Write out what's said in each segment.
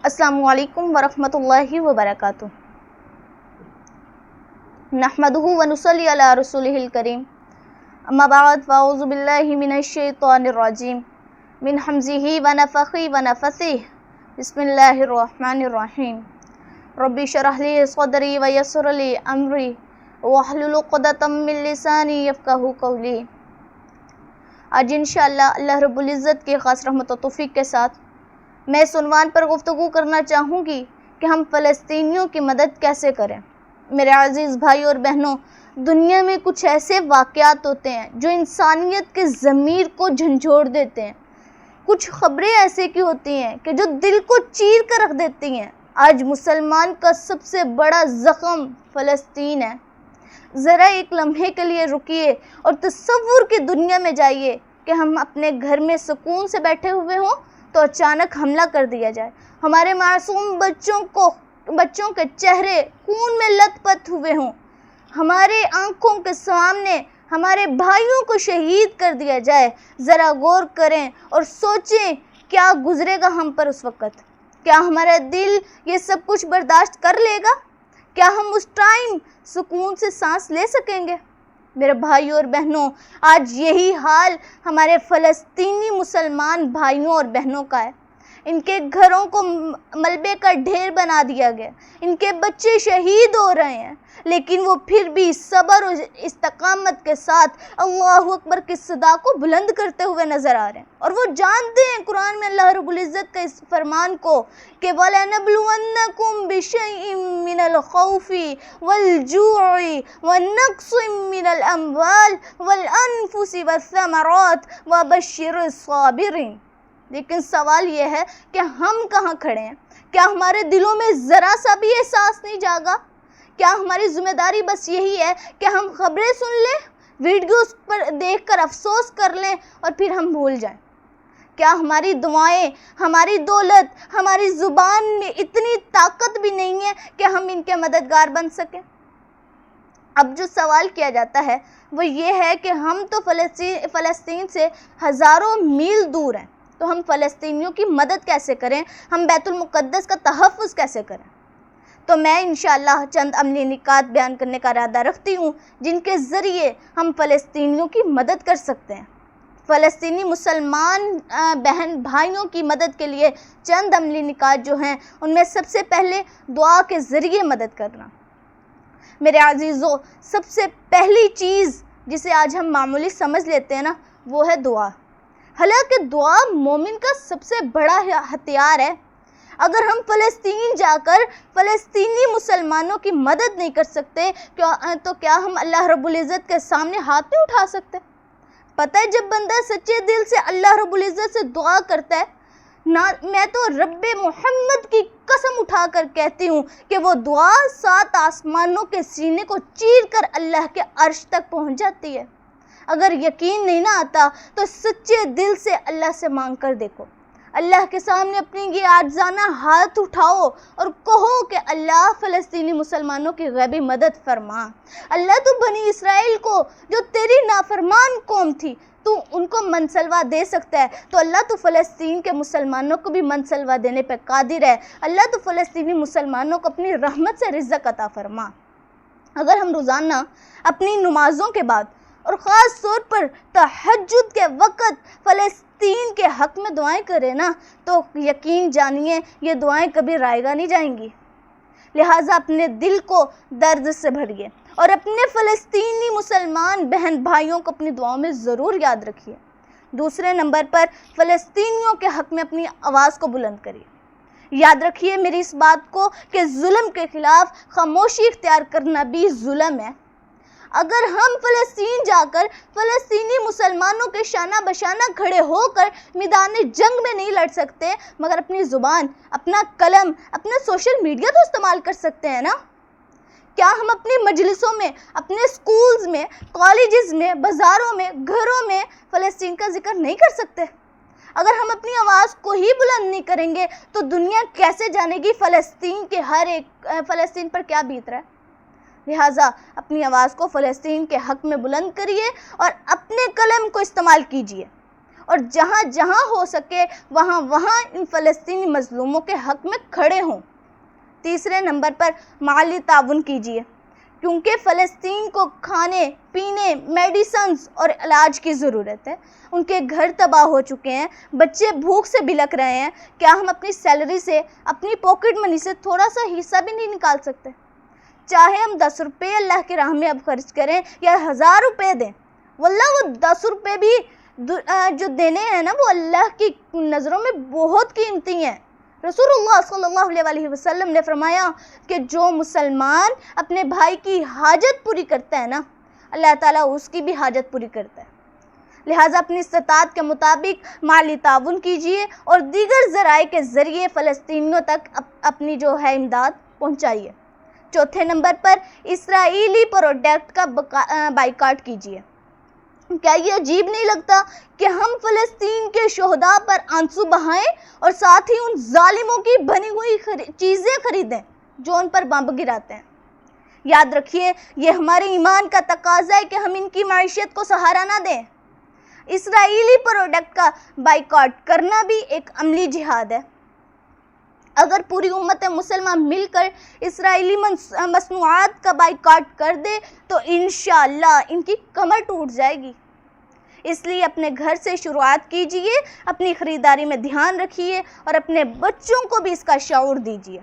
السلام علیکم ورحمۃ اللہ وبرکاتہ۔ نحمدہ ونصلی علی رسولہ الکریم، اما بعد فاعوذ باللہ من الشیطان الرجیم من حمزہ ونفخہ ونفثہ، بسم اللہ الرحمن الرحیم۔ رب اشرح لی صدری ویسر لی امری واحلل عقدۃ من لسانی یفقہوا قولی۔ آج انشاءاللہ اللہ رب العزت کی خاص رحمت و توفیق کے ساتھ میں اس عنوان پر گفتگو کرنا چاہوں گی کہ ہم فلسطینیوں کی مدد کیسے کریں۔ میرے عزیز بھائی اور بہنوں، دنیا میں کچھ ایسے واقعات ہوتے ہیں جو انسانیت کے ضمیر کو جھنجھوڑ دیتے ہیں۔ کچھ خبریں ایسے کی ہوتی ہیں کہ جو دل کو چیر کر رکھ دیتی ہیں۔ آج مسلمان کا سب سے بڑا زخم فلسطین ہے۔ ذرا ایک لمحے کے لیے رکیے اور تصور کی دنیا میں جائیے کہ ہم اپنے گھر میں سکون سے بیٹھے ہوئے ہوں تو اچانک حملہ کر دیا جائے، ہمارے معصوم بچوں کے چہرے خون میں لت پت ہوئے ہوں، ہمارے آنکھوں کے سامنے ہمارے بھائیوں کو شہید کر دیا جائے۔ ذرا غور کریں اور سوچیں کیا گزرے گا ہم پر اس وقت؟ کیا ہمارا دل یہ سب کچھ برداشت کر لے گا؟ کیا ہم اس ٹائم سکون سے سانس لے سکیں گے؟ میرے بھائیوں اور بہنوں، آج یہی حال ہمارے فلسطینی مسلمان بھائیوں اور بہنوں کا ہے۔ ان کے گھروں کو ملبے کا ڈھیر بنا دیا گیا، ان کے بچے شہید ہو رہے ہیں، لیکن وہ پھر بھی صبر اور استقامت کے ساتھ اللہ اکبر کی صدا کو بلند کرتے ہوئے نظر آ رہے ہیں، اور وہ جانتے ہیں قرآن میں اللہ رب العزت کا اس فرمان کو کہ وَلَنَبْلُوَنَّكُمْ بِشَيْءٍ مِّنَ الْخَوْفِ وَالْجُوعِ وَنَقْصٍ مِّنَ الْأَمْوَالِ وَالْأَنفُسِ وَالثَّمَرَاتِ وَبَشِّرِ الصَّابِرِينَ۔ لیکن سوال یہ ہے کہ ہم کہاں کھڑے ہیں؟ کیا ہمارے دلوں میں ذرا سا بھی احساس نہیں جاگا؟ کیا ہماری ذمہ داری بس یہی ہے کہ ہم خبریں سن لیں، ویڈیوز پر دیکھ کر افسوس کر لیں اور پھر ہم بھول جائیں؟ کیا ہماری دعائیں، ہماری دولت، ہماری زبان میں اتنی طاقت بھی نہیں ہے کہ ہم ان کے مددگار بن سکیں؟ اب جو سوال کیا جاتا ہے وہ یہ ہے کہ ہم تو فلسطین سے ہزاروں میل دور ہیں، تو ہم فلسطینیوں کی مدد کیسے کریں؟ ہم بیت المقدس کا تحفظ کیسے کریں؟ تو میں انشاءاللہ چند عملی نکات بیان کرنے کا ارادہ رکھتی ہوں جن کے ذریعے ہم فلسطینیوں کی مدد کر سکتے ہیں۔ فلسطینی مسلمان بہن بھائیوں کی مدد کے لیے چند عملی نکات جو ہیں ان میں سب سے پہلے دعا کے ذریعے مدد کرنا۔ میرے عزیزو، سب سے پہلی چیز جسے آج ہم معمولی سمجھ لیتے ہیں نا، وہ ہے دعا۔ حالانکہ دعا مومن کا سب سے بڑا ہتھیار ہے۔ اگر ہم فلسطین جا کر فلسطینی مسلمانوں کی مدد نہیں کر سکتے تو کیا ہم اللہ رب العزت کے سامنے ہاتھ نہیں اٹھا سکتے؟ پتہ ہے جب بندہ سچے دل سے اللہ رب العزت سے دعا کرتا ہے، میں تو رب محمد کی قسم اٹھا کر کہتی ہوں کہ وہ دعا 7 آسمانوں کے سینے کو چیر کر اللہ کے عرش تک پہنچ جاتی ہے۔ اگر یقین نہیں نہ آتا تو سچے دل سے اللہ سے مانگ کر دیکھو، اللہ کے سامنے اپنی یہ عاجزانہ ہاتھ اٹھاؤ اور کہو کہ اللہ فلسطینی مسلمانوں کی غیبی مدد فرما۔ اللہ تو بنی اسرائیل کو جو تیری نافرمان قوم تھی تو ان کو منسلوا دے سکتا ہے، تو اللہ تو فلسطین کے مسلمانوں کو بھی منسلوا دینے پہ قادر ہے۔ اللہ تو فلسطینی مسلمانوں کو اپنی رحمت سے رزق عطا فرما۔ اگر ہم روزانہ اپنی نمازوں کے بعد اور خاص طور پر تہجد کے وقت فلسطین کے حق میں دعائیں کریں نا، تو یقین جانیے یہ دعائیں کبھی رائگاں نہیں جائیں گی۔ لہٰذا اپنے دل کو درد سے بھریے اور اپنے فلسطینی مسلمان بہن بھائیوں کو اپنی دعاؤں میں ضرور یاد رکھیے۔ دوسرے نمبر پر فلسطینیوں کے حق میں اپنی آواز کو بلند کریے۔ یاد رکھیے میری اس بات کو کہ ظلم کے خلاف خاموشی اختیار کرنا بھی ظلم ہے۔ اگر ہم فلسطین جا کر فلسطینی مسلمانوں کے شانہ بشانہ کھڑے ہو کر میدان جنگ میں نہیں لڑ سکتے، مگر اپنی زبان، اپنا قلم، اپنا سوشل میڈیا تو استعمال کر سکتے ہیں نا؟ کیا ہم اپنی مجلسوں میں، اپنے سکولز میں، کالجز میں، بازاروں میں، گھروں میں فلسطین کا ذکر نہیں کر سکتے؟ اگر ہم اپنی آواز کو ہی بلند نہیں کریں گے تو دنیا کیسے جانے گی فلسطین پر کیا بیت رہا ہے؟ لہٰذا اپنی آواز کو فلسطین کے حق میں بلند کریے اور اپنے قلم کو استعمال کیجیے اور جہاں جہاں ہو سکے وہاں وہاں ان فلسطینی مظلوموں کے حق میں کھڑے ہوں۔ تیسرے نمبر پر مالی تعاون کیجیے، کیونکہ فلسطین کو کھانے پینے میڈیسنز اور علاج کی ضرورت ہے۔ ان کے گھر تباہ ہو چکے ہیں، بچے بھوک سے بلک رہے ہیں۔ کیا ہم اپنی سیلری سے، اپنی پاکٹ منی سے تھوڑا سا حصہ بھی نہیں نکال سکتے؟ چاہے ہم 10 روپے اللہ کی راہ میں اب خرچ کریں یا 1000 روپے دیں، واللہ وہ 10 روپے بھی جو دینے ہیں نا وہ اللہ کی نظروں میں بہت قیمتی ہیں۔ رسول اللہ صلی اللہ علیہ وسلم نے فرمایا کہ جو مسلمان اپنے بھائی کی حاجت پوری کرتا ہے نا، اللہ تعالیٰ اس کی بھی حاجت پوری کرتا ہے۔ لہٰذا اپنی استطاعت کے مطابق مالی تعاون کیجیے اور دیگر ذرائع کے ذریعے فلسطینیوں تک اپنی جو ہے امداد پہنچائیے۔ چوتھے نمبر پر اسرائیلی پروڈکٹ کا بائیکاٹ کیجیے۔ کیا یہ عجیب نہیں لگتا کہ ہم فلسطین کے شہداء پر آنسو بہائیں اور ساتھ ہی ان ظالموں کی بنی ہوئی چیزیں خریدیں جو ان پر بم گراتے ہیں؟ یاد رکھیے، یہ ہمارے ایمان کا تقاضا ہے کہ ہم ان کی معیشت کو سہارا نہ دیں۔ اسرائیلی پروڈکٹ کا بائیکاٹ کرنا بھی ایک عملی جہاد ہے۔ اگر پوری امت مسلمہ مل کر اسرائیلی مصنوعات کا بائیکاٹ کر دے تو انشاءاللہ ان کی کمر ٹوٹ جائے گی۔ اس لیے اپنے گھر سے شروعات کیجئے، اپنی خریداری میں دھیان رکھیے اور اپنے بچوں کو بھی اس کا شعور دیجئے۔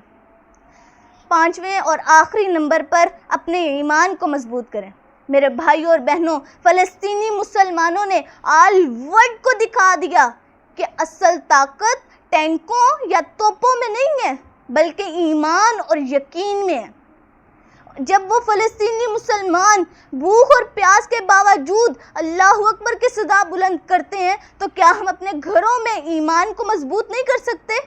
پانچویں اور آخری نمبر پر اپنے ایمان کو مضبوط کریں۔ میرے بھائیوں اور بہنوں، فلسطینی مسلمانوں نے آل ورلڈ کو دکھا دیا کہ اصل طاقت ٹینکوں یا توپوں میں نہیں ہے بلکہ ایمان اور یقین میں ہے۔ جب وہ فلسطینی مسلمان بھوک اور پیاس کے باوجود اللہ اکبر کی صدا بلند کرتے ہیں تو کیا ہم اپنے گھروں میں ایمان کو مضبوط نہیں کر سکتے؟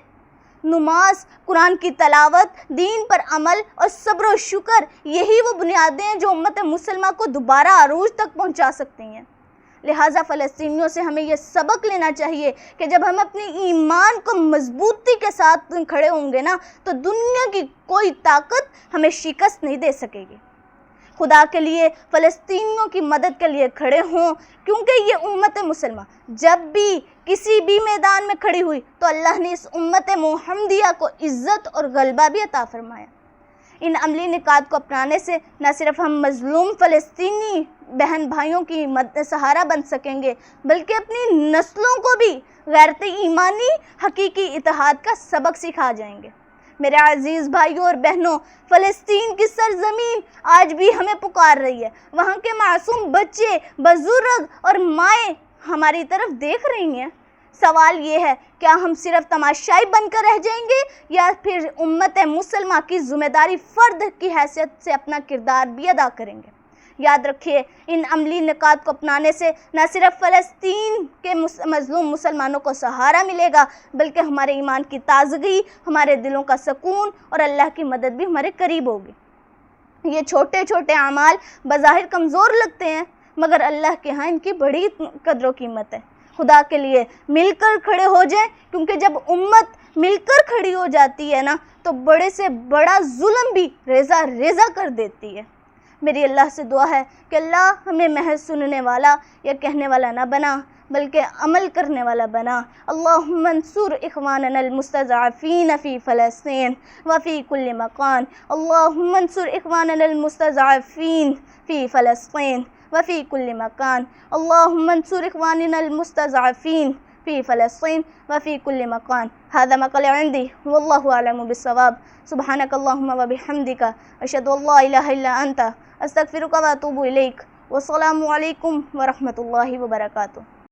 نماز، قرآن کی تلاوت، دین پر عمل اور صبر و شکر، یہی وہ بنیادیں ہیں جو امت مسلمہ کو دوبارہ عروج تک پہنچا سکتی ہیں۔ لہٰذا فلسطینیوں سے ہمیں یہ سبق لینا چاہیے کہ جب ہم اپنی ایمان کو مضبوطی کے ساتھ کھڑے ہوں گے نا تو دنیا کی کوئی طاقت ہمیں شکست نہیں دے سکے گی۔ خدا کے لیے فلسطینیوں کی مدد کے لیے کھڑے ہوں، کیونکہ یہ امت مسلمہ جب بھی کسی بھی میدان میں کھڑی ہوئی تو اللہ نے اس امت محمدیہ کو عزت اور غلبہ بھی عطا فرمایا۔ ان عملی نکات کو اپنانے سے نہ صرف ہم مظلوم فلسطینی بہن بھائیوں کی سہارا بن سکیں گے بلکہ اپنی نسلوں کو بھی غیرت ایمانی حقیقی اتحاد کا سبق سکھا جائیں گے۔ میرے عزیز بھائیوں اور بہنوں، فلسطین کی سرزمین آج بھی ہمیں پکار رہی ہے۔ وہاں کے معصوم بچے، بزرگ اور مائیں ہماری طرف دیکھ رہی ہیں۔ سوال یہ ہے، کیا ہم صرف تماشائی بن کر رہ جائیں گے یا پھر امت مسلمہ کی ذمہ داری فرد کی حیثیت سے اپنا کردار بھی ادا کریں گے؟ یاد رکھیے، ان عملی نکات کو اپنانے سے نہ صرف فلسطین کے مظلوم مسلمانوں کو سہارا ملے گا بلکہ ہمارے ایمان کی تازگی، ہمارے دلوں کا سکون اور اللہ کی مدد بھی ہمارے قریب ہوگی۔ یہ چھوٹے چھوٹے اعمال بظاہر کمزور لگتے ہیں مگر اللہ کے ہاں ان کی بڑی قدر و قیمت ہے۔ خدا کے لیے مل کر کھڑے ہو جائیں، کیونکہ جب امت مل کر کھڑی ہو جاتی ہے نا تو بڑے سے بڑا ظلم بھی ریزہ ریزہ کر دیتی ہے۔ میری اللہ سے دعا ہے کہ اللہ ہمیں محض سننے والا یا کہنے والا نہ بنا بلکہ عمل کرنے والا بنا۔ اللہم انصر اخواننا المستضعفین فی فلسطین وفی کل مکان۔ اللہم انصر اخواننا المستضعفین فی فلسطین وفی کل مکان۔ اللہم انصر اخواننا المستضعفین فی فلسطین وفی کل مکان۔ هذا ما قال عندي والله اعلم بالصواب۔ سبحانك اللهم وبحمدك اشهد ان لا اله الا انت استغفرك واتوب اليك۔ والسلام علیکم ورحمۃ اللہ وبرکاتہ۔